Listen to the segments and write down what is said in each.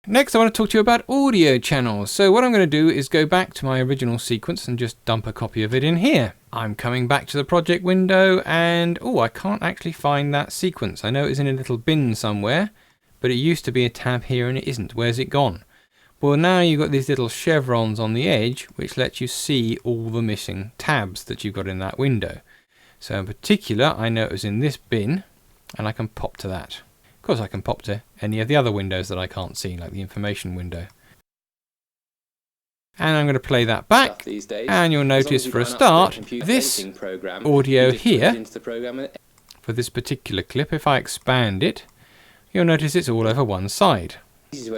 Next I want to talk to you about audio channels. So what I'm going to do is go back to my original sequence and just dump a copy of it in here. I'm coming back to the project window and I can't actually find that sequence. I know it's in a little bin somewhere, but it used to be a tab here and it isn't. Where's it gone? Well, now you've got these little chevrons on the edge which let you see all the missing tabs that you've got in that window. So in particular I know it was in this bin and I can pop to that. Of course I can pop to any of the other windows that I can't see, like the information window. And I'm going to play that back, and you'll notice for a start, this audio here, for this particular clip, if I expand it, you'll notice it's all over one side. So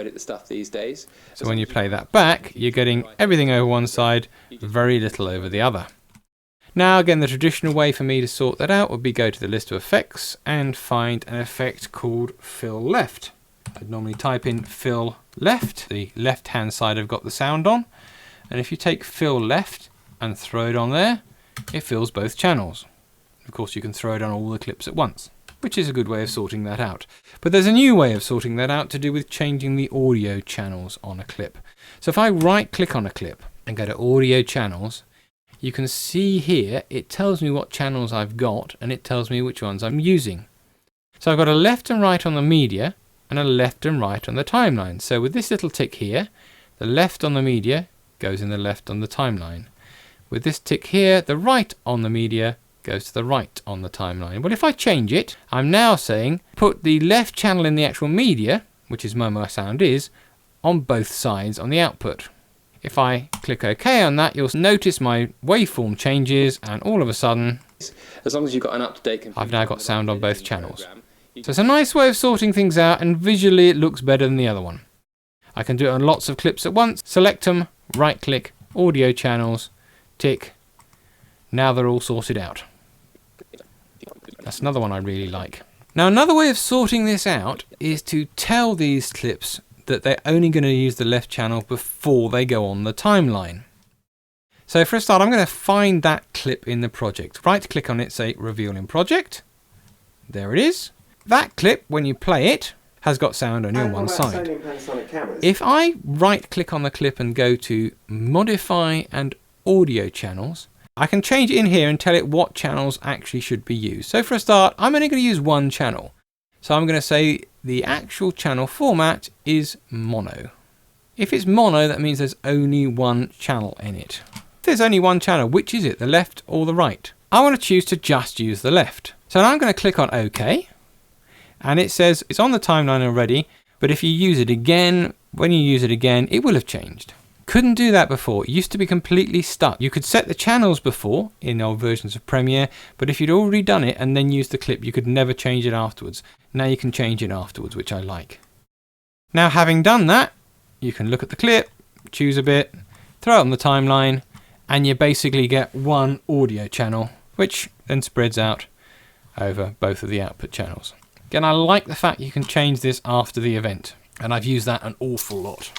when you play that back, you're getting everything over one side, very little over the other. Now again, the traditional way for me to sort that out would be go to the list of effects and find an effect called fill left. I'd normally type in fill left, the left hand side I've got the sound on, and if you take fill left and throw it on there, it fills both channels. Of course you can throw it on all the clips at once, which is a good way of sorting that out. But there's a new way of sorting that out to do with changing the audio channels on a clip. So if I right click on a clip and go to audio channels, you can see here it tells me what channels I've got and it tells me which ones I'm using. So I've got a left and right on the media and a left and right on the timeline. So with this little tick here, the left on the media goes in the left on the timeline. With this tick here, the right on the media goes to the right on the timeline. Well, if I change it, I'm now saying put the left channel in the actual media, which is where my sound is, on both sides on the output. If I click OK on that, you'll notice my waveform changes, and all of a sudden, as long as you've got an up-to-date computer, I've now got sound on both channels. So it's a nice way of sorting things out, and visually it looks better than the other one. I can do it on lots of clips at once. Select them, right click, audio channels, tick. Now they're all sorted out. That's another one I really like. Now another way of sorting this out is to tell these clips that they're only going to use the left channel before they go on the timeline. So for a start, I'm going to find that clip in the project. Right click on it, say reveal in project. There it is. That clip, when you play it, has got sound only on one side. If I right click on the clip and go to modify and audio channels, I can change it in here and tell it what channels actually should be used. So for a start, I'm only going to use one channel. So I'm going to say the actual channel format is mono. If it's mono, that means there's only one channel in it. If there's only one channel, which is it, the left or the right? I want to choose to just use the left. So now I'm going to click on OK. And it says it's on the timeline already, but if you use it again, when you use it again, it will have changed. Couldn't do that before. It used to be completely stuck. You could set the channels before in old versions of Premiere, but if you'd already done it and then used the clip, you could never change it afterwards. Now you can change it afterwards, which I like. Now having done that, you can look at the clip, choose a bit, throw it on the timeline, and you basically get one audio channel, which then spreads out over both of the output channels. Again, I like the fact you can change this after the event, and I've used that an awful lot.